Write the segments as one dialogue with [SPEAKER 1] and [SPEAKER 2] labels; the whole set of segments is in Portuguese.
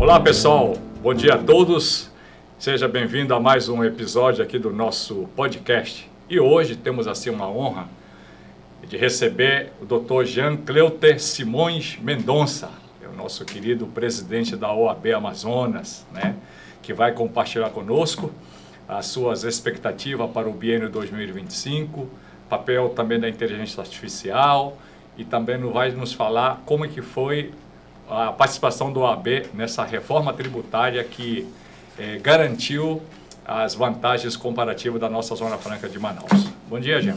[SPEAKER 1] Olá pessoal, bom dia a todos, seja bem-vindo a mais um episódio aqui do nosso podcast. E hoje temos assim uma honra de receber o Dr. Jean Cleuter Simões Mendonça, o nosso querido presidente da OAB Amazonas, né, que vai compartilhar conosco as suas expectativas para o biênio 2025, papel também da inteligência artificial, e também vai nos falar como é que foi a participação do OAB nessa reforma tributária que garantiu as vantagens comparativas da nossa Zona Franca de Manaus. Bom dia, Jean.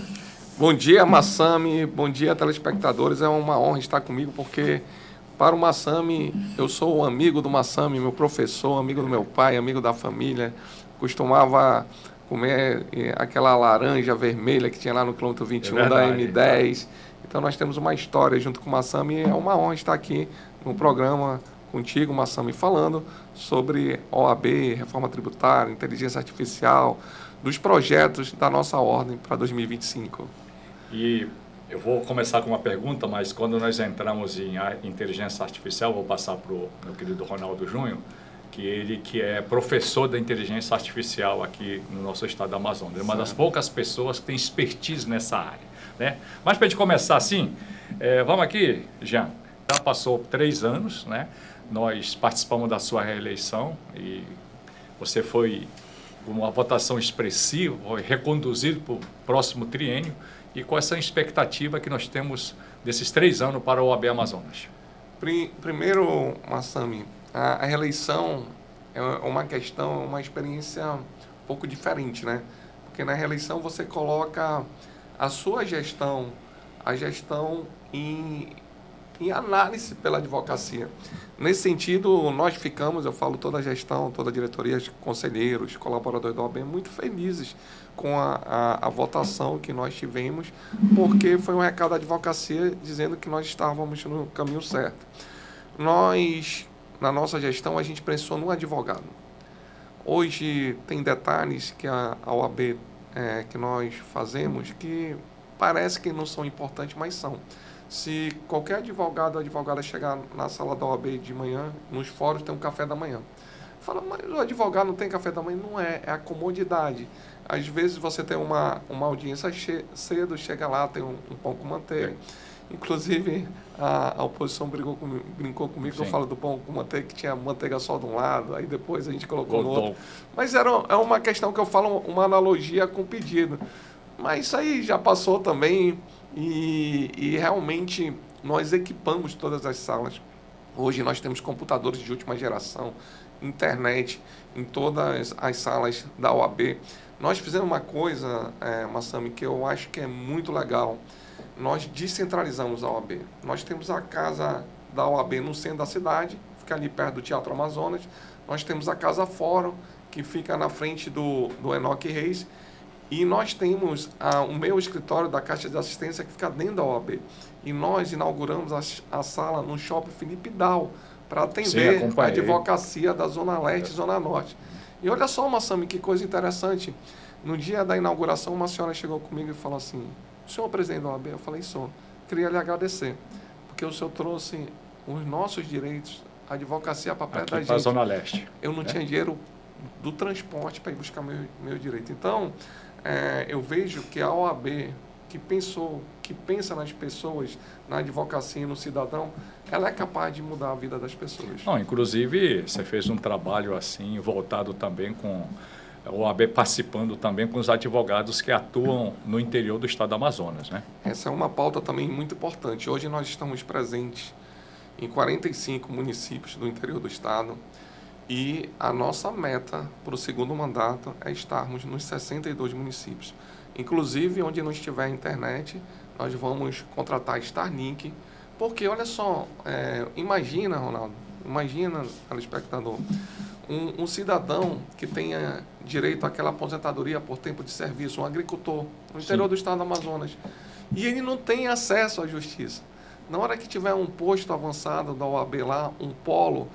[SPEAKER 2] Bom dia, Massami. Bom dia, telespectadores. É uma honra estar comigo, porque para o Massami, eu sou um amigo do Massami, meu professor, amigo do meu pai, amigo da família. Costumava comer aquela laranja vermelha que tinha lá no quilômetro 21 da M10. Então, nós temos uma história junto com o Massami. É uma honra estar aqui no programa contigo, Massami, falando sobre OAB, reforma tributária, inteligência artificial, dos projetos da nossa ordem para 2025.
[SPEAKER 1] E eu vou começar com uma pergunta, mas quando nós entramos em inteligência artificial, vou passar para o meu querido Ronaldo Júnior, que é professor da inteligência artificial aqui no nosso estado do Amazonas. É uma das poucas pessoas que tem expertise nessa área, né? Mas para a gente começar assim, vamos aqui, Jean. Já passou 3 anos, né? Nós participamos da sua reeleição e você foi com uma votação expressiva, foi reconduzido para o próximo triênio. E qual é essa expectativa que nós temos desses 3 anos para o OAB Amazonas?
[SPEAKER 2] Primeiro, Massami, a reeleição é uma questão, uma experiência um pouco diferente, né? Porque na reeleição você coloca a sua gestão, a gestão em análise pela advocacia. Nesse sentido, nós ficamos, eu falo toda a gestão, toda a diretoria, conselheiros, colaboradores da OAB, muito felizes com a votação que nós tivemos, porque foi um recado da advocacia dizendo que nós estávamos no caminho certo. Nós, na nossa gestão, a gente pensou no advogado. Hoje tem detalhes que a OAB que nós fazemos que parece que não são importantes, mas são. Se qualquer advogado ou advogada chegar na sala da OAB de manhã, nos fóruns tem um café da manhã. Fala, mas o advogado não tem café da manhã? Não é a comodidade. Às vezes você tem uma audiência cedo, chega lá, tem um pão com manteiga. Inclusive, a oposição brincou comigo, que eu falo do pão com manteiga, que tinha manteiga só de um lado, aí depois a gente colocou no outro. Mas é uma questão que eu falo, uma analogia com o pedido. Mas isso aí já passou também. E realmente nós equipamos todas as salas. Hoje nós temos computadores de última geração, internet em todas as salas da OAB. Nós fizemos uma coisa, Massami, que eu acho que é muito legal. Nós descentralizamos a OAB. Nós temos a casa da OAB no centro da cidade, fica ali perto do Teatro Amazonas. Nós temos a Casa Fórum, que fica na frente do Enoque Reis. E nós temos o meu escritório da Caixa de Assistência que fica dentro da OAB. E nós inauguramos a sala no Shopping Felipe Dal para atender a advocacia da Zona Leste e Zona Norte. E olha só, Massami, que coisa interessante. No dia da inauguração, uma senhora chegou comigo e falou assim, o senhor é presidente da OAB? Eu falei, sou. Queria lhe agradecer, porque o senhor trouxe os nossos direitos, a advocacia para perto da gente.
[SPEAKER 1] Para a Zona Leste.
[SPEAKER 2] Eu não tinha dinheiro do transporte para ir buscar meu direito. Então, eu vejo que a OAB, que pensa nas pessoas, na advocacia e no cidadão, ela é capaz de mudar a vida das pessoas.
[SPEAKER 1] Não, inclusive, você fez um trabalho assim, voltado também com a OAB, participando também com os advogados que atuam no interior do estado do Amazonas, né?
[SPEAKER 2] Essa é uma pauta também muito importante. Hoje nós estamos presentes em 45 municípios do interior do estado. E a nossa meta para o segundo mandato é estarmos nos 62 municípios. Inclusive, onde não estiver internet, nós vamos contratar Starlink, porque, olha só, imagina, Ronaldo, imagina, telespectador, um cidadão que tenha direito àquela aposentadoria por tempo de serviço, um agricultor no interior do estado do Amazonas, e ele não tem acesso à justiça. Na hora que tiver um posto avançado da OAB lá, um polo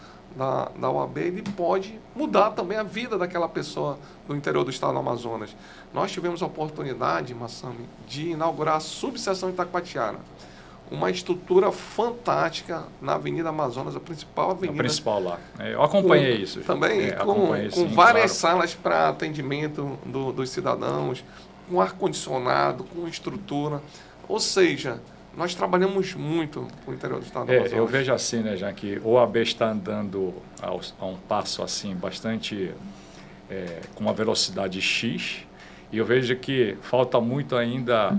[SPEAKER 2] da OAB, ele pode mudar também a vida daquela pessoa do interior do estado do Amazonas. Nós tivemos a oportunidade, Massami, de inaugurar a subseção Itacoatiara. uma estrutura fantástica na Avenida Amazonas, a principal avenida.
[SPEAKER 1] A principal lá. Eu acompanhei isso.
[SPEAKER 2] Também com várias salas para atendimento dos cidadãos, com ar-condicionado, com estrutura. Ou seja, nós trabalhamos muito no interior do estado do Amazonas.
[SPEAKER 1] Eu vejo assim, né, Jean, que o OAB está andando a um passo assim bastante com uma velocidade X, e eu vejo que falta muito ainda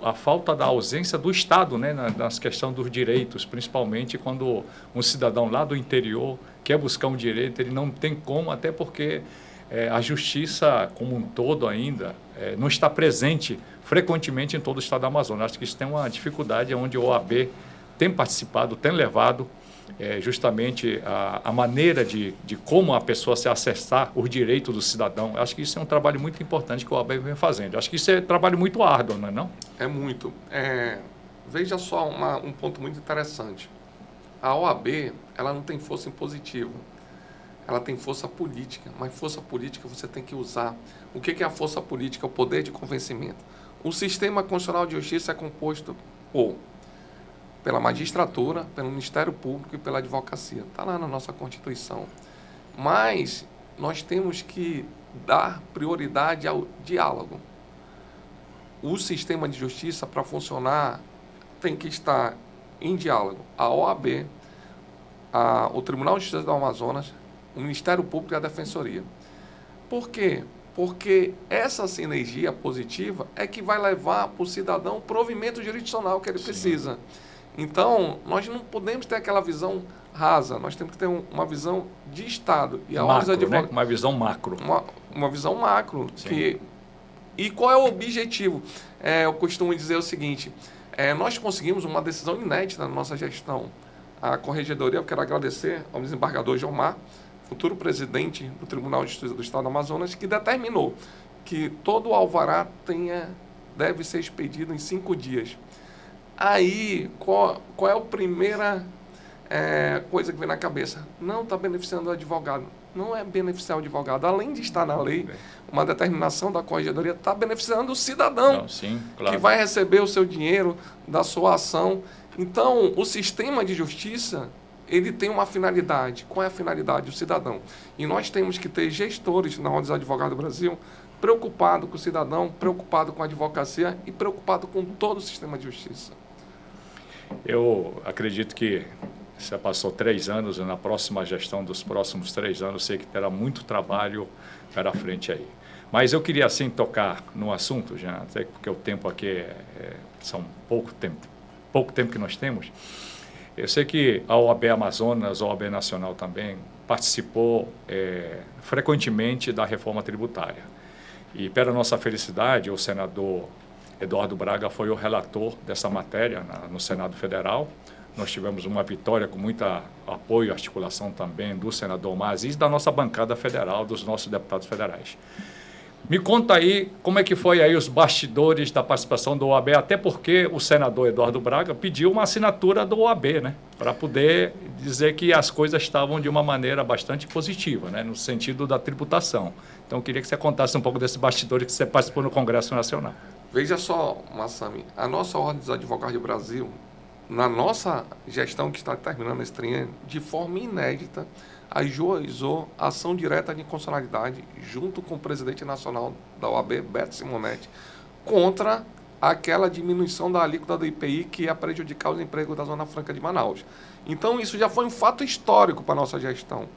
[SPEAKER 1] a falta da ausência do Estado, né, nas questões dos direitos, principalmente quando um cidadão lá do interior quer buscar um direito, ele não tem como, até porque a justiça como um todo ainda não está presente frequentemente em todo o estado do Amazonas. Acho que isso tem uma dificuldade onde o OAB tem participado, tem levado justamente a maneira de como a pessoa se acessar os direitos do cidadão. Acho que isso é um trabalho muito importante que o OAB vem fazendo. Acho que isso é um trabalho muito árduo, não é não?
[SPEAKER 2] É muito. Veja só um ponto muito interessante. A OAB, ela não tem força impositiva. Ela tem força política, mas força política você tem que usar. O que é a força política? O poder de convencimento. O sistema constitucional de justiça é composto pela magistratura, pelo Ministério Público e pela advocacia. Está lá na nossa Constituição. Mas nós temos que dar prioridade ao diálogo. O sistema de justiça, para funcionar, tem que estar em diálogo. A OAB, o Tribunal de Justiça do Amazonas, o Ministério Público e a Defensoria. Por quê? Porque essa sinergia positiva é que vai levar para o cidadão o provimento jurisdicional que ele precisa. Então, nós não podemos ter aquela visão rasa, nós temos que ter uma visão de Estado. E
[SPEAKER 1] né? Uma visão macro.
[SPEAKER 2] Uma visão macro. E qual é o objetivo? Eu costumo dizer o seguinte, nós conseguimos uma decisão inédita na nossa gestão. A Corregedoria, eu quero agradecer ao desembargador Gilmar, futuro presidente do Tribunal de Justiça do Estado do Amazonas, que determinou que todo o alvará deve ser expedido em 5 dias. Aí, qual é a primeira coisa que vem na cabeça? Não está beneficiando o advogado. Não é beneficiar o advogado. Além de estar na lei, uma determinação da Corregedoria está beneficiando o cidadão.
[SPEAKER 1] Sim, claro.
[SPEAKER 2] Que vai receber o seu dinheiro da sua ação. Então, o sistema de justiça, ele tem uma finalidade. Qual é a finalidade? O cidadão. E nós temos que ter gestores na Ordem dos Advogados do Brasil preocupado com o cidadão, preocupado com a advocacia e preocupado com todo o sistema de justiça.
[SPEAKER 1] Eu acredito que você passou 3 anos, e na próxima gestão dos próximos 3 anos, sei que terá muito trabalho para frente aí. Mas eu queria, assim, tocar no assunto, já, até porque o tempo aqui são pouco tempo que nós temos. Eu sei que a OAB Amazonas, a OAB Nacional também, participou frequentemente da reforma tributária. E, para nossa felicidade, o senador Eduardo Braga foi o relator dessa matéria no Senado Federal. Nós tivemos uma vitória com muito apoio e articulação também do senador Omar Aziz e da nossa bancada federal, dos nossos deputados federais. Me conta aí como é que foi aí os bastidores da participação do OAB, até porque o senador Eduardo Braga pediu uma assinatura do OAB, né, para poder dizer que as coisas estavam de uma maneira bastante positiva, né, no sentido da tributação. Então, eu queria que você contasse um pouco desses bastidores que você participou no Congresso Nacional.
[SPEAKER 2] Veja só, Massami, a nossa Ordem dos Advogados do Brasil, na nossa gestão que está terminando esse triênio, de forma inédita, ajuizou ação direta de inconstitucionalidade junto com o presidente nacional da OAB, Beto Simonetti, contra aquela diminuição da alíquota do IPI que ia prejudicar os empregos da Zona Franca de Manaus. Então, isso já foi um fato histórico para a nossa gestão.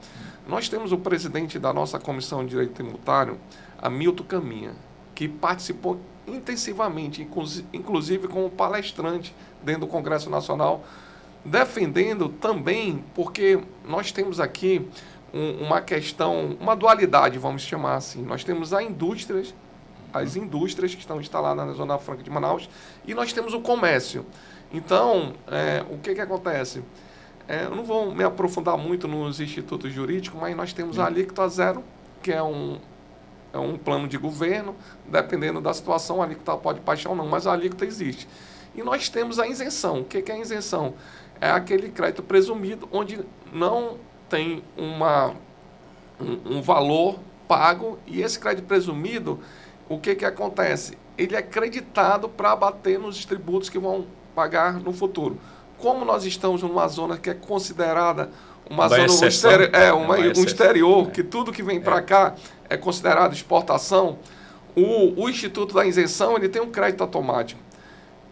[SPEAKER 2] Nós temos o presidente da nossa Comissão de Direito Tributário, Hamilton Caminha, que participou intensivamente, inclusive como palestrante dentro do Congresso Nacional, defendendo também, porque nós temos aqui uma questão, uma dualidade, vamos chamar assim. Nós temos as indústrias que estão instaladas na Zona Franca de Manaus, e nós temos o comércio. Então, o que acontece? Eu não vou me aprofundar muito nos institutos jurídicos, mas nós temos a alíquota zero, que é um plano de governo, dependendo da situação, a alíquota pode baixar ou não, mas a alíquota existe. E nós temos a isenção. O que é a isenção? É aquele crédito presumido, onde não tem um valor pago, e esse crédito presumido, o que acontece? Ele é creditado para abater nos tributos que vão pagar no futuro. Como nós estamos numa zona que é considerada uma
[SPEAKER 1] Uma
[SPEAKER 2] zona
[SPEAKER 1] exceção.
[SPEAKER 2] um exterior, que tudo que vem para cá é considerado exportação, o Instituto da Isenção ele tem um crédito automático.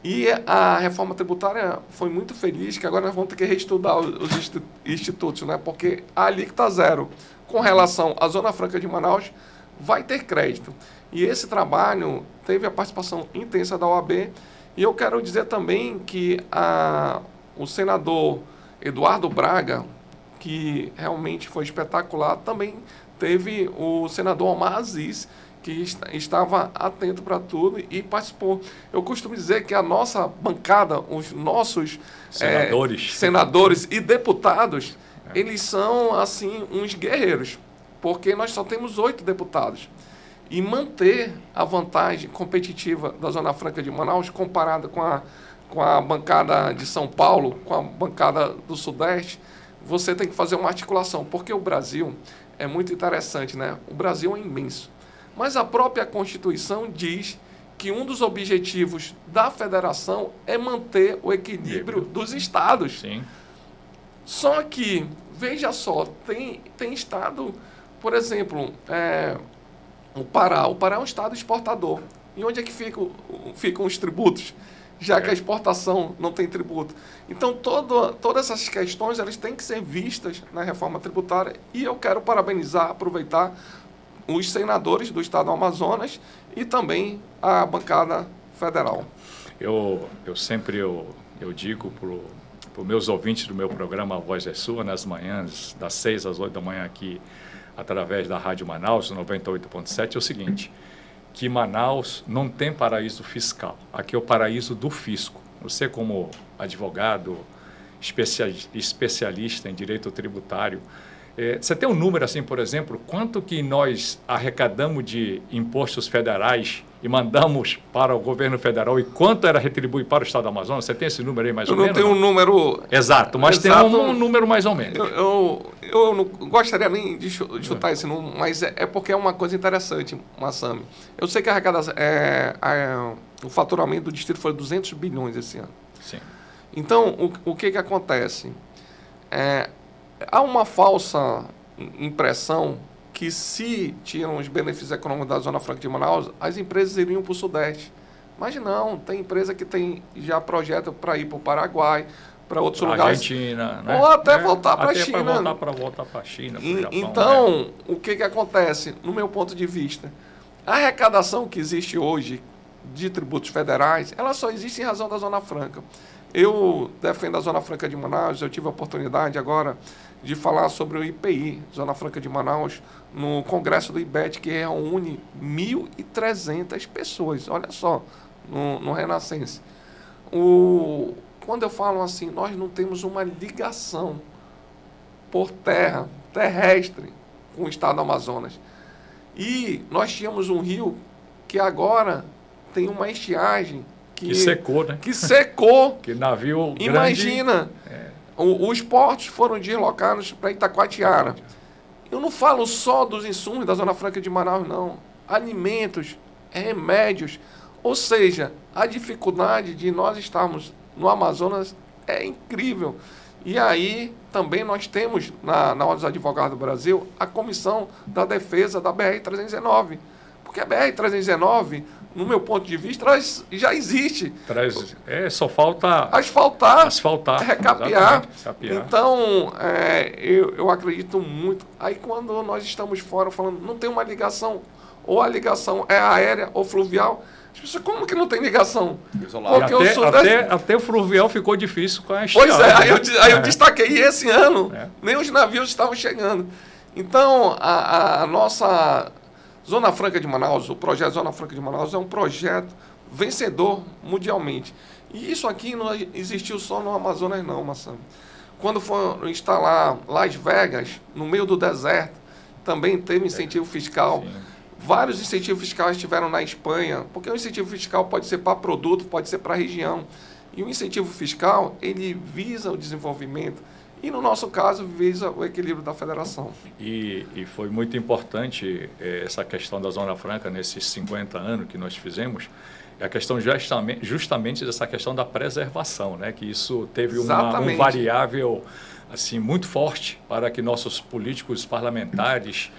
[SPEAKER 2] E a reforma tributária foi muito feliz, que agora nós vamos ter que reestudar os institutos, né? Porque a alíquota zero com relação à Zona Franca de Manaus vai ter crédito. E esse trabalho teve a participação intensa da OAB. E eu quero dizer também que o senador Eduardo Braga, que realmente foi espetacular, também teve o senador Omar Aziz, que estava atento para tudo e participou. Eu costumo dizer que a nossa bancada, os nossos senadores e deputados, eles são, assim, uns guerreiros, porque nós só temos 8 deputados. E manter a vantagem competitiva da Zona Franca de Manaus, comparada com a bancada de São Paulo, com a bancada do Sudeste, você tem que fazer uma articulação, porque o Brasil é muito interessante, né? O Brasil é imenso. Mas a própria Constituição diz que um dos objetivos da federação é manter o equilíbrio dos estados.
[SPEAKER 1] Sim.
[SPEAKER 2] Só que, veja só, tem estado, por exemplo, o Pará. O Pará é um estado exportador. E onde é que ficam os tributos? Já que a exportação não tem tributo. Então, todas essas questões elas têm que ser vistas na reforma tributária. E eu quero parabenizar, aproveitar os senadores do estado do Amazonas e também a bancada federal.
[SPEAKER 1] Eu sempre digo para os meus ouvintes do meu programa A Voz é Sua, nas manhãs, das 6 às 8 da manhã aqui, através da Rádio Manaus, 98.7, é o seguinte, que Manaus não tem paraíso fiscal. Aqui é o paraíso do fisco. Você, como advogado, especialista em direito tributário, você tem um número assim, por exemplo, quanto que nós arrecadamos de impostos federais e mandamos para o governo federal e quanto era retribuído para o estado do Amazonas? Você tem esse número aí mais ou menos?
[SPEAKER 2] Eu não tenho um número...
[SPEAKER 1] Exato, mas tem um número mais ou menos.
[SPEAKER 2] Eu não gostaria nem de chutar esse número, mas é porque é uma coisa interessante, Massami. Eu sei que a arrecadação, o faturamento do distrito foi 200 bilhões esse ano.
[SPEAKER 1] Sim.
[SPEAKER 2] Então, o que acontece? Há uma falsa impressão que se tiram os benefícios econômicos da Zona Franca de Manaus, as empresas iriam para o Sudeste. Mas não, tem empresa que tem já projeto para ir para o Paraguai, para outros lugares.
[SPEAKER 1] Argentina, né?
[SPEAKER 2] Ou até voltar para a China.
[SPEAKER 1] Voltar para a China, para o Japão.
[SPEAKER 2] Então, o que acontece, no meu ponto de vista? A arrecadação que existe hoje de tributos federais, ela só existe em razão da Zona Franca. Eu defendo a Zona Franca de Manaus, eu tive a oportunidade agora de falar sobre o IPI, Zona Franca de Manaus, no congresso do IBET, que reúne 1.300 pessoas, olha só, no Renascença. Quando eu falo assim, nós não temos uma ligação por terra, terrestre, com o estado do Amazonas. E nós tínhamos um rio que agora tem uma estiagem que
[SPEAKER 1] secou, né?
[SPEAKER 2] Que secou.
[SPEAKER 1] Que navio grande...
[SPEAKER 2] Imagina, os portos foram deslocados para Itacoatiara. Eu não falo só dos insumos da Zona Franca de Manaus, não. Alimentos, remédios. Ou seja, a dificuldade de nós estarmos no Amazonas é incrível. E aí também nós temos, na Ordem dos Advogados do Brasil, a Comissão da Defesa da BR-319. Porque a BR-319, no meu ponto de vista, já existe.
[SPEAKER 1] Só falta...
[SPEAKER 2] Asfaltar. Recapear. Então, eu acredito muito. Aí quando nós estamos fora falando, não tem uma ligação, ou a ligação é aérea ou fluvial, as pessoas, como que não tem ligação? Porque
[SPEAKER 1] até o fluvial ficou difícil com a estiagem.
[SPEAKER 2] Pois é, aí eu destaquei, e esse ano, nem os navios estavam chegando. Então, a nossa Zona Franca de Manaus, o projeto Zona Franca de Manaus é um projeto vencedor mundialmente. E isso aqui não existiu só no Amazonas não, Massami. Quando foi instalar Las Vegas, no meio do deserto, também teve incentivo fiscal. Sim. Vários incentivos fiscais estiveram na Espanha, porque o incentivo fiscal pode ser para produto, pode ser para região. E o incentivo fiscal, ele visa o desenvolvimento e, no nosso caso, visa o equilíbrio da federação.
[SPEAKER 1] E foi muito importante essa questão da Zona Franca nesses 50 anos que nós fizemos, é a questão justamente dessa questão da preservação, né? Que isso teve um variável assim, muito forte para que nossos políticos parlamentares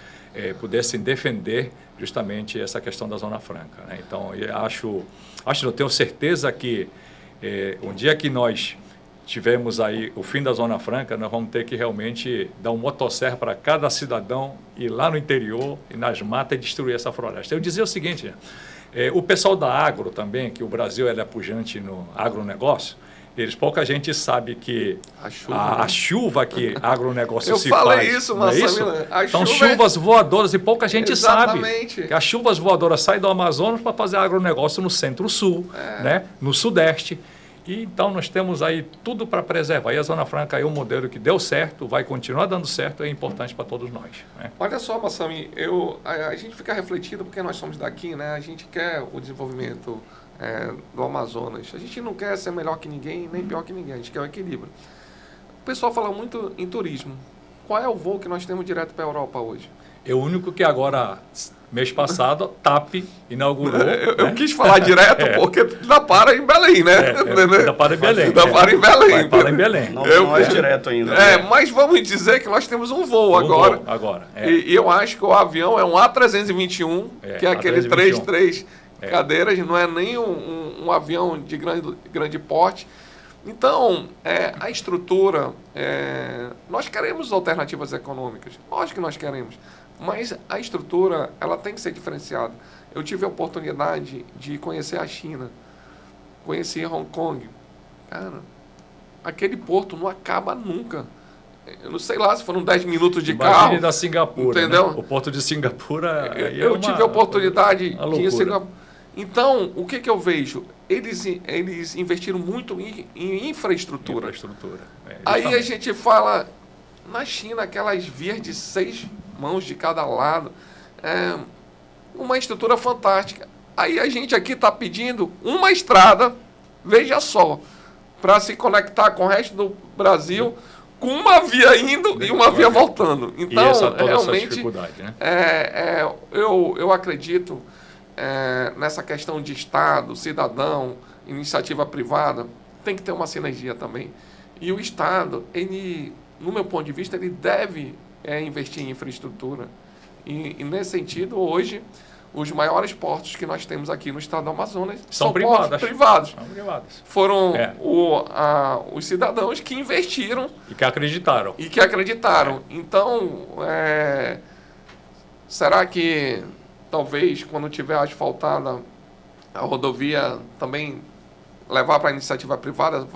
[SPEAKER 1] pudessem defender justamente essa questão da Zona Franca, né? Então, eu tenho certeza que um dia que nós tivemos aí o fim da Zona Franca, nós vamos ter que realmente dar um motosserra para cada cidadão ir lá no interior e nas matas e destruir essa floresta. Eu dizia o seguinte, o pessoal da agro também, que o Brasil é pujante no agronegócio, pouca gente sabe que a chuva que agronegócio se faz. Eu falei isso, Massamila. São chuvas voadoras e pouca gente sabe que as chuvas voadoras saem do Amazonas para fazer agronegócio no Centro-Sul, né? No Sudeste. E então nós temos aí tudo para preservar. E a Zona Franca é um modelo que deu certo, vai continuar dando certo, é importante para todos nós, né?
[SPEAKER 2] Olha só, Massami, a gente fica refletindo porque nós somos daqui, né? A gente quer o desenvolvimento do Amazonas. A gente não quer ser melhor que ninguém, nem pior que ninguém. A gente quer o equilíbrio. O pessoal fala muito em turismo. Qual é o voo que nós temos direto para a Europa hoje?
[SPEAKER 1] É o único que agora, mês passado, TAP inaugurou.
[SPEAKER 2] Eu quis falar direto porque ainda para em Belém, né?
[SPEAKER 1] Ainda para em Belém.
[SPEAKER 2] Ainda para em Belém.
[SPEAKER 1] Para em Belém.
[SPEAKER 3] Não é direto ainda.
[SPEAKER 2] Mas vamos dizer que nós temos um voo agora. E eu acho que o avião é um A321, que é aquele 3 cadeiras, não é nem um avião de grande porte. Então, a estrutura, nós queremos alternativas econômicas, lógico que nós queremos, mas a estrutura, ela tem que ser diferenciada. Eu tive a oportunidade de conhecer a China, conheci Hong Kong. Cara, aquele porto não acaba nunca. Eu não sei lá se foram 10 minutos de carro.
[SPEAKER 1] Da Singapura,
[SPEAKER 2] entendeu?
[SPEAKER 1] Né? O porto de Singapura...
[SPEAKER 2] Eu tive a oportunidade de ir em Singapura. Então, o que eu vejo? Eles investiram muito em infraestrutura. Aí a gente fala, na China, aquelas vias de 6 mãos de cada lado, uma estrutura fantástica. Aí a gente aqui está pedindo uma estrada, veja só, para se conectar com o resto do Brasil, com uma via indo e uma via voltando. Então, realmente,
[SPEAKER 1] né?
[SPEAKER 2] eu acredito nessa questão de Estado, cidadão, iniciativa privada, tem que ter uma sinergia também. E o Estado, ele, no meu ponto de vista, ele deve investir em infraestrutura. E nesse sentido, hoje, os maiores portos que nós temos aqui no estado do Amazonas são portos privados.
[SPEAKER 1] São privados.
[SPEAKER 2] Foram os cidadãos que investiram.
[SPEAKER 1] E que acreditaram.
[SPEAKER 2] Então, será que talvez, quando tiver asfaltada a rodovia, também levar para a iniciativa privada?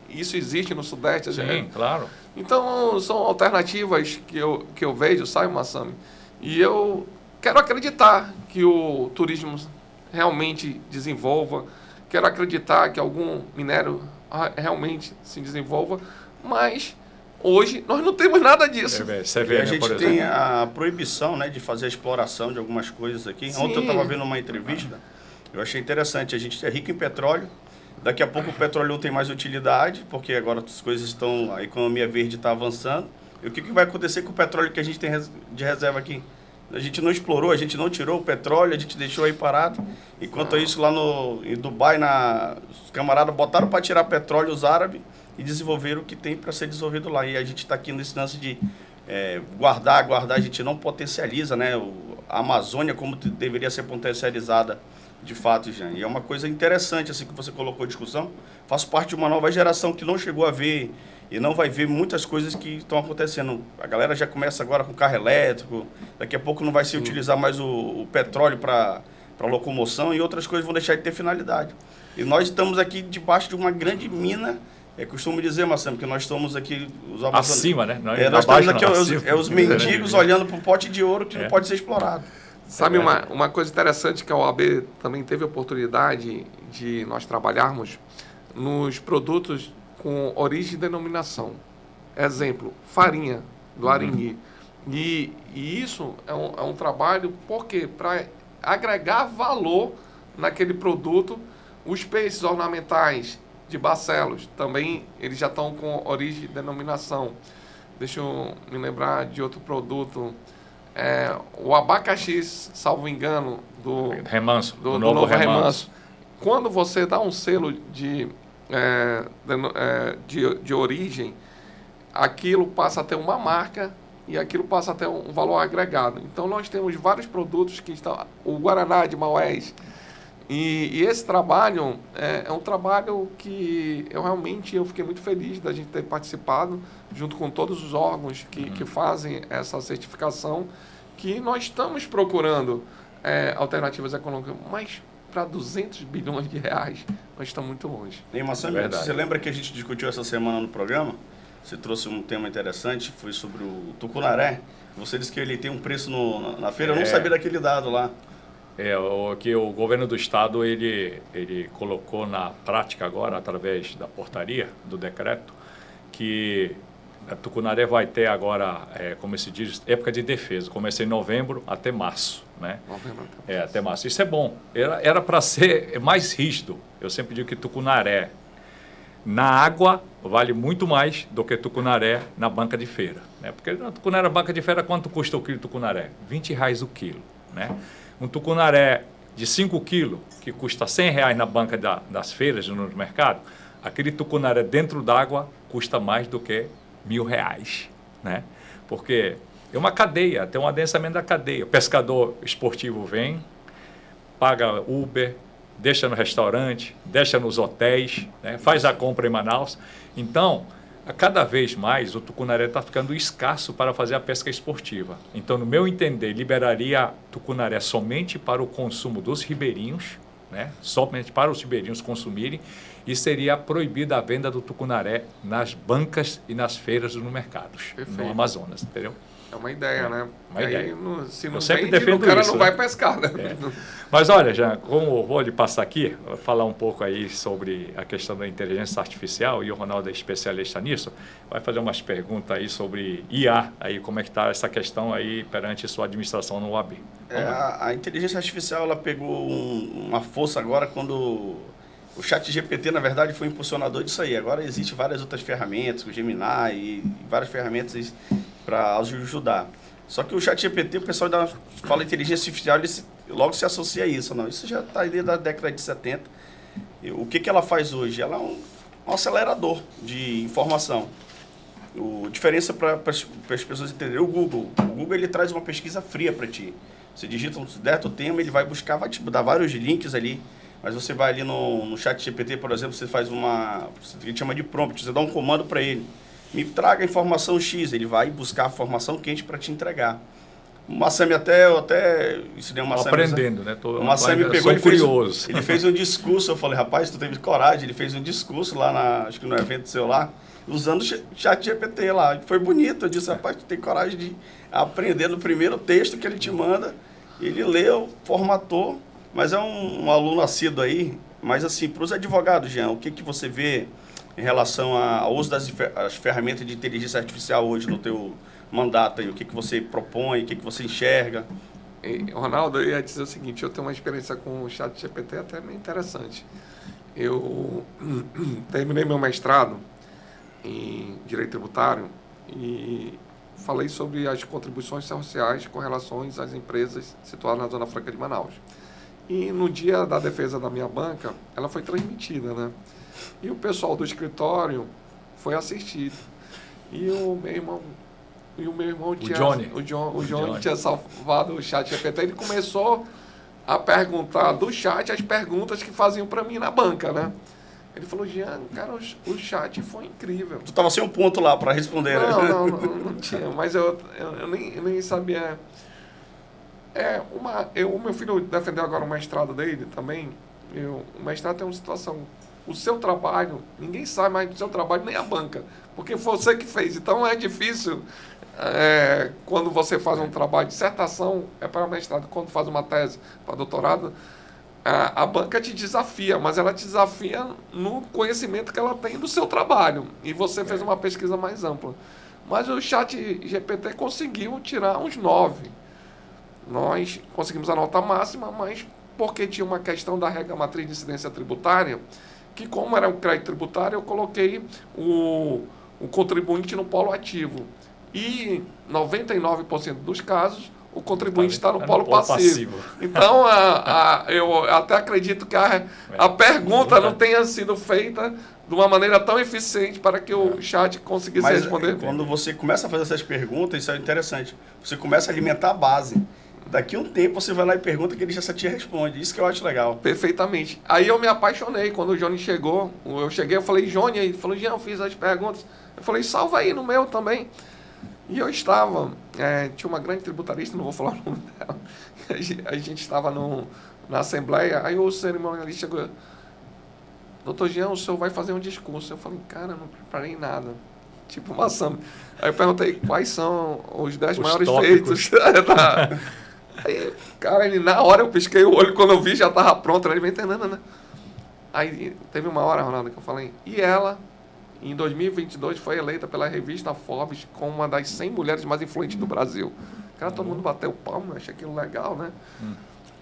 [SPEAKER 2] Isso existe no Sudeste.
[SPEAKER 1] Sim, claro.
[SPEAKER 2] Então, são alternativas que eu vejo, sabe, Massami? E eu quero acreditar que o turismo realmente desenvolva, quero acreditar que algum minério realmente se desenvolva, mas hoje nós não temos nada disso.
[SPEAKER 3] A gente tem a proibição, né, de fazer a exploração de algumas coisas aqui. Sim. Ontem eu estava vendo uma entrevista, eu achei interessante, a gente é rico em petróleo, daqui a pouco o petróleo não tem mais utilidade, porque agora as coisas estão, a economia verde está avançando. E o que vai acontecer com o petróleo que a gente tem de reserva aqui? A gente não explorou, a gente não tirou o petróleo, a gente deixou aí parado. Enquanto isso, lá em Dubai, os camaradas botaram para tirar petróleo, os árabes, e desenvolveram o que tem para ser desenvolvido lá. E a gente está aqui nesse lance de guardar, a gente não potencializa, né, a Amazônia como deveria ser potencializada de fato, Jean. E é uma coisa interessante assim que você colocou em discussão. Faço parte de uma nova geração que não chegou a ver e não vai ver muitas coisas que estão acontecendo. A galera já começa agora com carro elétrico, daqui a pouco não vai se utilizar mais o petróleo para locomoção e outras coisas vão deixar de ter finalidade. E nós estamos aqui debaixo de uma grande mina. Costumo dizer, Marcelo, que nós estamos aqui...
[SPEAKER 1] Acima, né?
[SPEAKER 3] Nós estamos aqui, os mendigos olhando para um pote de ouro que não pode ser explorado.
[SPEAKER 2] Sabe uma coisa interessante que a OAB também teve a oportunidade de nós trabalharmos nos produtos com origem e denominação. Exemplo, farinha do Arini. E isso é um trabalho, por quê? Para agregar valor naquele produto. Os peixes ornamentais de Barcelos, também eles já estão com origem e denominação. Deixa eu me lembrar de outro produto. O abacaxi, salvo engano, do
[SPEAKER 1] Remanso,
[SPEAKER 2] do novo Remanso, quando você dá um selo de origem, aquilo passa a ter uma marca e aquilo passa a ter um valor agregado. Então, nós temos vários produtos que estão... O Guaraná de Maués. E esse trabalho é um trabalho que eu fiquei muito feliz da gente ter participado, junto com todos os órgãos que fazem essa certificação, que nós estamos procurando alternativas econômicas, mas para 200 bilhões de reais, nós estamos muito longe.
[SPEAKER 3] Neymar, você lembra que a gente discutiu essa semana no programa? Você trouxe um tema interessante, foi sobre o tucunaré. Você disse que ele tem um preço na feira, eu não sabia daquele dado lá.
[SPEAKER 1] Que o governo do estado ele colocou na prática agora, através da portaria, do decreto, que a tucunaré vai ter agora, como se diz, época de defesa. Começa em novembro até março, né? Até março. Isso é bom. Era para ser mais rígido. Eu sempre digo que tucunaré na água vale muito mais do que tucunaré na banca de feira, né? Porque na tucunaré, banca de feira, quanto custa o quilo de tucunaré? R$20 o quilo, né? Um tucunaré de 5 quilos, que custa R$100 na banca das feiras, no mercado, aquele tucunaré dentro d'água custa mais do que R$1.000, né? Porque é uma cadeia, tem um adensamento da cadeia. O pescador esportivo vem, paga Uber, deixa no restaurante, deixa nos hotéis, né? Faz a compra em Manaus. Então, a cada vez mais o tucunaré está ficando escasso para fazer a pesca esportiva. Então, no meu entender, liberaria tucunaré somente para o consumo dos ribeirinhos, né? Somente para os ribeirinhos consumirem, e seria proibida a venda do tucunaré nas bancas e nas feiras nos mercados, no Amazonas, entendeu?
[SPEAKER 2] É uma ideia, né?
[SPEAKER 1] Uma ideia.
[SPEAKER 2] Se não
[SPEAKER 1] eu sempre
[SPEAKER 2] vende,
[SPEAKER 1] defendo
[SPEAKER 2] o cara
[SPEAKER 1] isso,
[SPEAKER 2] não vai pescar, né?
[SPEAKER 1] Mas olha, Jean, como eu vou lhe passar aqui, vou falar um pouco aí sobre a questão da inteligência artificial, e o Ronaldo é especialista nisso, vai fazer umas perguntas aí sobre IA, aí como é que está essa questão aí perante sua administração no UAB.
[SPEAKER 3] A inteligência artificial, ela pegou uma força agora quando o ChatGPT, na verdade, foi impulsionador disso aí. Agora existem várias outras ferramentas, o Gemini e várias ferramentas para ajudar. Só que o ChatGPT, o pessoal fala inteligência artificial, ele logo se associa a isso. Não, isso já está aí desde a década de 70. E o que ela faz hoje? Ela é um acelerador de informação. A diferença para as pessoas entenderem, o Google ele traz uma pesquisa fria para ti. Você digita um certo tema, ele vai buscar, vai te dar vários links ali. Mas você vai ali no ChatGPT, por exemplo, você faz a gente chama de prompt, você dá um comando para ele. Me traga a informação X, ele vai buscar a informação quente para te entregar. O Massami até ensinei o Massami.
[SPEAKER 1] Aprendendo, né?
[SPEAKER 3] O Massami pegou, ele fez um discurso, eu falei, rapaz, tu teve coragem, ele fez um discurso lá, acho que no evento seu lá, usando o ChatGPT lá. Foi bonito, eu disse, rapaz, tu tem coragem de aprender no primeiro texto que ele te manda. Ele leu, formatou, mas é um aluno assíduo aí. Mas assim, para os advogados, Jean, o que você vê em relação ao uso das ferramentas de inteligência artificial hoje no teu mandato aí? O que você propõe, o que você enxerga?
[SPEAKER 2] Ronaldo, eu ia dizer o seguinte, eu tenho uma experiência com o ChatGPT até meio interessante. Eu terminei meu mestrado em Direito Tributário e falei sobre as contribuições sociais com relação às empresas situadas na Zona Franca de Manaus. E no dia da defesa da minha banca, ela foi transmitida, né? E o pessoal do escritório foi assistir. E o meu irmão tinha... O Johnny tinha salvado o ChatGPT. Ele começou a perguntar do chat as perguntas que faziam para mim na banca, né? Ele falou, Jean, cara, o chat foi incrível.
[SPEAKER 3] Tu estava sem um ponto lá para responder, né?
[SPEAKER 2] Não tinha, mas eu nem sabia... O meu filho defendeu agora o mestrado dele também. O mestrado tem uma situação... O seu trabalho, ninguém sabe mais do seu trabalho, nem a banca, porque foi você que fez. Então é difícil, quando você faz um trabalho de dissertação, é para mestrado, quando faz uma tese para doutorado, a banca te desafia, mas ela te desafia no conhecimento que ela tem do seu trabalho. E você fez uma pesquisa mais ampla. Mas o ChatGPT conseguiu tirar uns 9. Nós conseguimos a nota máxima, mas porque tinha uma questão da regra matriz de incidência tributária, que como era um crédito tributário, eu coloquei o contribuinte no polo ativo. E 99% dos casos, o contribuinte está no polo passivo. Então, eu até acredito que a pergunta não tenha sido feita de uma maneira tão eficiente para que o chat conseguisse responder.
[SPEAKER 3] Quando você começa a fazer essas perguntas, isso é interessante. Você começa a alimentar a base. Daqui a um tempo você vai lá e pergunta que ele já te responde. Isso que eu acho legal.
[SPEAKER 2] Perfeitamente. Aí eu me apaixonei quando o Johnny chegou. Eu cheguei, eu falei, Johnny, ele falou, Jean, eu fiz as perguntas. Eu falei, salva aí no meu também. E eu estava, tinha uma grande tributarista, não vou falar o nome dela. A gente estava na Assembleia, aí o cerimonialista chegou, doutor Jean, o senhor vai fazer um discurso. Eu falei, cara, não preparei nada. Tipo uma samba. Aí eu perguntei quais são os 10 maiores feitos. Aí, cara, na hora eu pisquei o olho, quando eu vi já estava pronto. Ele me entendendo. Aí teve uma hora, Ronaldo, que eu falei, e ela, em 2022, foi eleita pela revista Forbes como uma das 100 mulheres mais influentes do Brasil. Cara, todo mundo bateu palma, achei aquilo legal, né?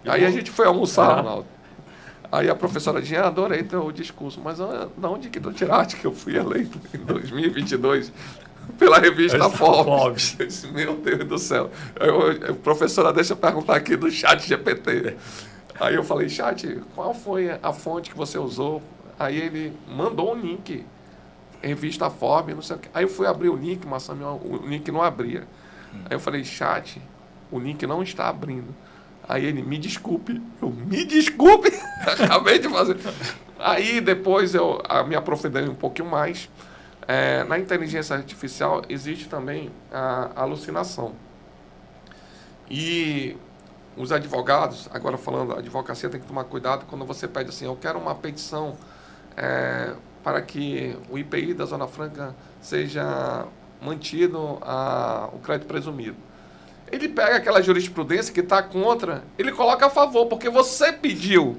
[SPEAKER 2] Aí a gente foi almoçar, Ronaldo. Aí a professora Jean, adorei teu discurso, mas de onde que tu tiraste que eu fui eleito em 2022 pela revista Forbes? Eu disse, meu Deus do céu. Professora, deixa eu perguntar aqui do chat GPT. Aí eu falei, chat, qual foi a fonte que você usou? Aí ele mandou um link, revista Forbes, não sei o quê. Aí eu fui abrir o link, mas o link não abria. Aí eu falei, chat, o link não está abrindo. Aí ele, me desculpe. Me desculpe? Acabei de fazer. Aí depois eu me aprofundei um pouquinho mais. Na inteligência artificial existe também a alucinação. E os advogados, agora falando, a advocacia tem que tomar cuidado quando você pede assim, eu quero uma petição para que o IPI da Zona Franca seja mantido o crédito presumido. Ele pega aquela jurisprudência que está contra, ele coloca a favor, porque você pediu.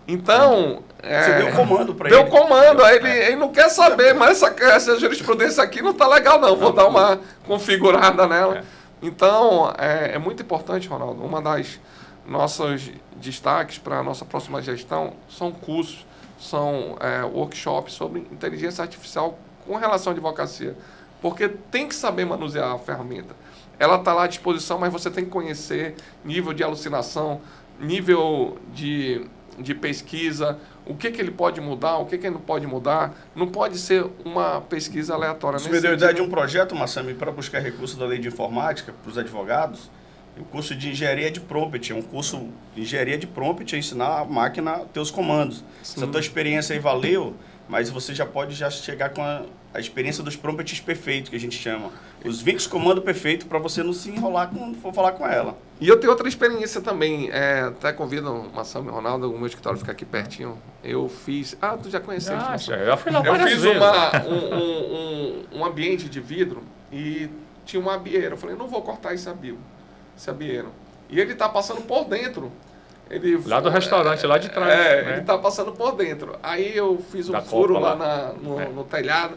[SPEAKER 2] Então...
[SPEAKER 3] Você deu comando para ele.
[SPEAKER 2] Deu comando, aí ele não quer saber, mas essa jurisprudência aqui não está legal não, vou dar uma configurada nela. Então, é muito importante, Ronaldo, uma das nossos destaques para a nossa próxima gestão são cursos, são workshops sobre inteligência artificial com relação à advocacia, porque tem que saber manusear a ferramenta. Ela está lá à disposição, mas você tem que conhecer nível de alucinação, nível de pesquisa, o que ele pode mudar, o que ele não pode mudar. Não pode ser uma pesquisa aleatória.
[SPEAKER 3] Isso me deu ideia de um projeto, Massami, para buscar recursos da lei de informática para os advogados. O curso de engenharia de prompt, é um curso de engenharia de prompt, é ensinar a máquina a ter os comandos. Sim. Se a tua experiência aí valeu, mas você já pode chegar com a experiência dos prompts perfeitos, que a gente chama. Os 20 comandos perfeitos para você não se enrolar quando for falar com ela.
[SPEAKER 2] E eu tenho outra experiência também. Até convido o Massami e o Ronaldo, o meu escritório fica aqui pertinho. Eu fiz... tu já conheceu isso?
[SPEAKER 1] Eu fiz
[SPEAKER 2] um ambiente de vidro e tinha um abieiro. Eu falei, não vou cortar esse abieiro. E ele está passando por dentro.
[SPEAKER 1] Lá do restaurante, lá de trás. Né?
[SPEAKER 2] Ele está passando por dentro. Aí eu fiz um furo lá no telhado.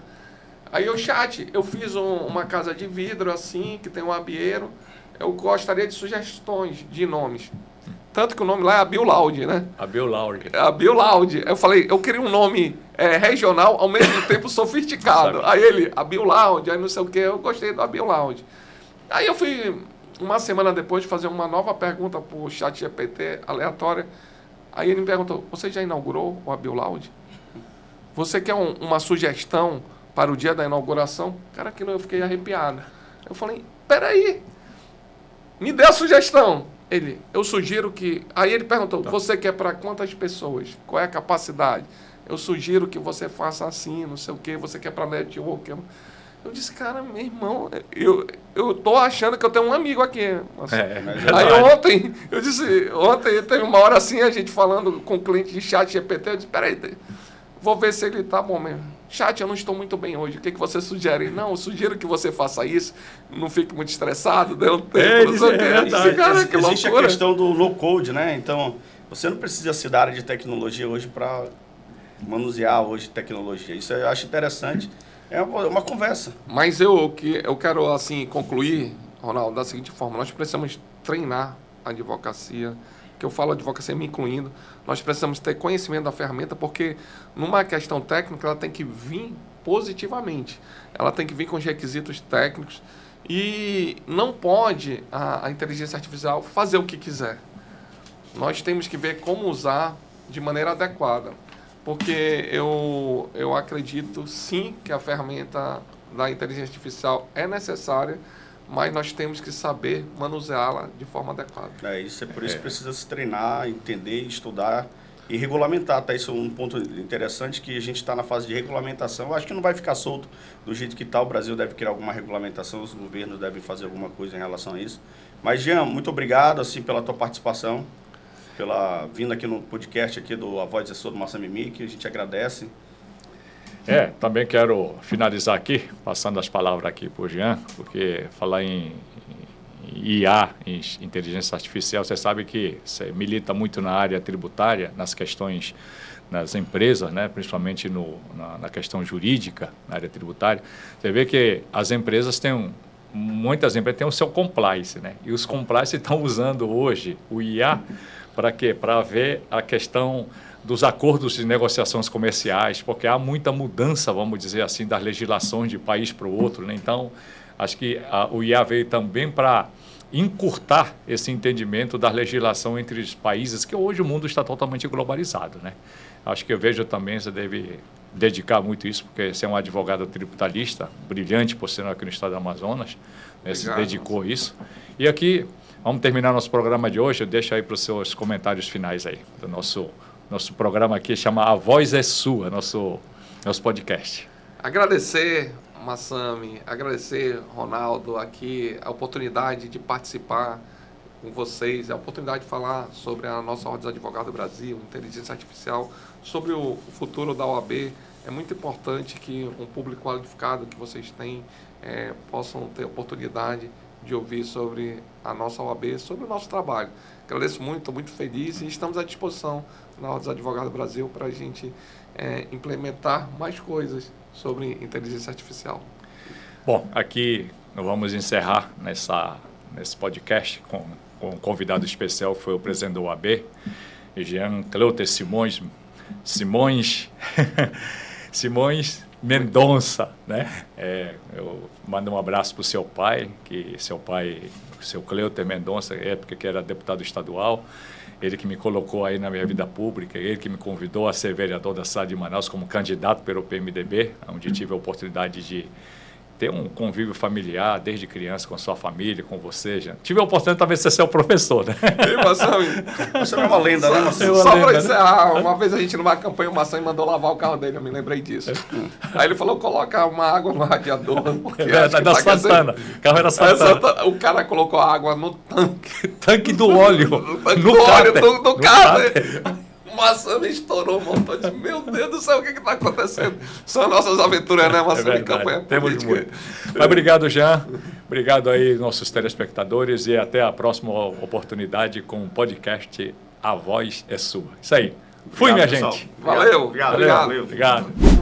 [SPEAKER 2] Aí eu fiz uma casa de vidro assim, que tem um abieiro. Eu gostaria de sugestões de nomes. Tanto que o nome lá é Abiulaud, né? Abiulaud. Eu falei, eu queria um nome regional, ao mesmo tempo sofisticado. Aí ele, Abiulaud, aí não sei o que, eu gostei do Abiulaud. Aí eu fui... Uma semana depois de fazer uma nova pergunta para o chat GPT aleatória, aí ele me perguntou, você já inaugurou o Abiulaud? Você quer uma sugestão para o dia da inauguração? Cara, aquilo eu fiquei arrepiado. Eu falei, peraí, me dê a sugestão. Eu sugiro que... Aí ele perguntou, você quer para quantas pessoas? Qual é a capacidade? Eu sugiro que você faça assim, não sei o quê, você quer para network... Eu disse, cara, meu irmão, eu tô achando que eu tenho um amigo aqui. Aí ontem teve uma hora assim, a gente falando com o cliente de chat GPT, eu disse, peraí, vou ver se ele tá bom mesmo. Chat, eu não estou muito bem hoje, o que você sugere? Não, eu sugiro que você faça isso, não fique muito estressado, deu tempo, não sei o quê.
[SPEAKER 3] Existe a questão do no-code, né? Então, você não precisa ser da área de tecnologia hoje para manusear hoje tecnologia. Isso eu acho interessante. É uma conversa.
[SPEAKER 2] Mas eu quero, assim, concluir, Ronaldo, da seguinte forma. Nós precisamos treinar a advocacia, que eu falo advocacia me incluindo. Nós precisamos ter conhecimento da ferramenta, porque numa questão técnica, ela tem que vir positivamente. Ela tem que vir com os requisitos técnicos. E não pode a inteligência artificial fazer o que quiser. Nós temos que ver como usar de maneira adequada. Porque eu acredito, sim, que a ferramenta da inteligência artificial é necessária, mas nós temos que saber manuseá-la de forma adequada.
[SPEAKER 3] Isso é por isso que precisa se treinar, entender, estudar e regulamentar. Tá? Isso é um ponto interessante, que a gente está na fase de regulamentação. Eu acho que não vai ficar solto do jeito que está. O Brasil deve criar alguma regulamentação, os governos devem fazer alguma coisa em relação a isso. Mas, Jean, muito obrigado assim, pela tua participação, pela vinda aqui no podcast aqui do A Voz é Sua, do Massami Mick. A gente agradece.
[SPEAKER 1] Também quero finalizar aqui, passando as palavras aqui para o Jean, porque falar em IA, em inteligência artificial, você sabe que você milita muito na área tributária, nas questões das empresas, né, principalmente na questão jurídica, na área tributária. Você vê que as empresas muitas empresas têm o seu compliance, né, e os compliance estão usando hoje o IA para quê? Para ver a questão dos acordos de negociações comerciais, porque há muita mudança, vamos dizer assim, das legislações de país para o outro, né? Então, acho que o IA veio também para encurtar esse entendimento da legislação entre os países, que hoje o mundo está totalmente globalizado, né? Acho que eu vejo também, você deve dedicar muito isso, porque você é um advogado tributarista, brilhante, por sinal, aqui no estado do Amazonas, né? Se dedicou a isso. E aqui, vamos terminar nosso programa de hoje, eu deixo aí para os seus comentários finais aí, do nosso programa aqui, chama A Voz é Sua, nosso podcast.
[SPEAKER 2] Agradecer, Massami, agradecer, Ronaldo, aqui a oportunidade de participar com vocês, a oportunidade de falar sobre a nossa Ordem dos Advogados do Brasil, inteligência artificial, sobre o futuro da OAB. É muito importante que um público qualificado que vocês têm possam ter oportunidade de ouvir sobre a nossa OAB, sobre o nosso trabalho. Agradeço muito, estou muito feliz e estamos à disposição na Ordem dos Advogados do Brasil para a gente implementar mais coisas sobre inteligência artificial.
[SPEAKER 1] Bom, aqui nós vamos encerrar nesse podcast com um convidado especial, que foi o presidente da OAB, Jean Cleuter Simões Mendonça, né? Eu mando um abraço para o seu pai, seu Cleuter Mendonça, época que era deputado estadual, ele que me colocou aí na minha vida pública, ele que me convidou a ser vereador da cidade de Manaus como candidato pelo PMDB, onde tive a oportunidade de ter um convívio familiar desde criança com sua família, com você, já. Tive a oportunidade talvez de ser seu professor, né?
[SPEAKER 3] Você é uma lenda, né?
[SPEAKER 2] Só para encerrar, uma vez a gente numa campanha, o Massami mandou lavar o carro dele, eu me lembrei disso. Aí ele falou, coloca uma água no radiador, porque
[SPEAKER 1] da Santana, o carro era Santana.
[SPEAKER 2] O cara colocou a água no tanque.
[SPEAKER 1] Tanque do óleo.
[SPEAKER 2] No carro. O Massami estourou um montão de... Meu Deus do céu, o que está acontecendo? São nossas aventuras, né, Massami? Campanha política.
[SPEAKER 1] Muito. Mas obrigado, Jean. Obrigado aí, nossos telespectadores. E até a próxima oportunidade com o podcast A Voz é Sua. Isso aí. Fui, minha gente.
[SPEAKER 2] Valeu.
[SPEAKER 3] Obrigado.
[SPEAKER 1] Obrigado.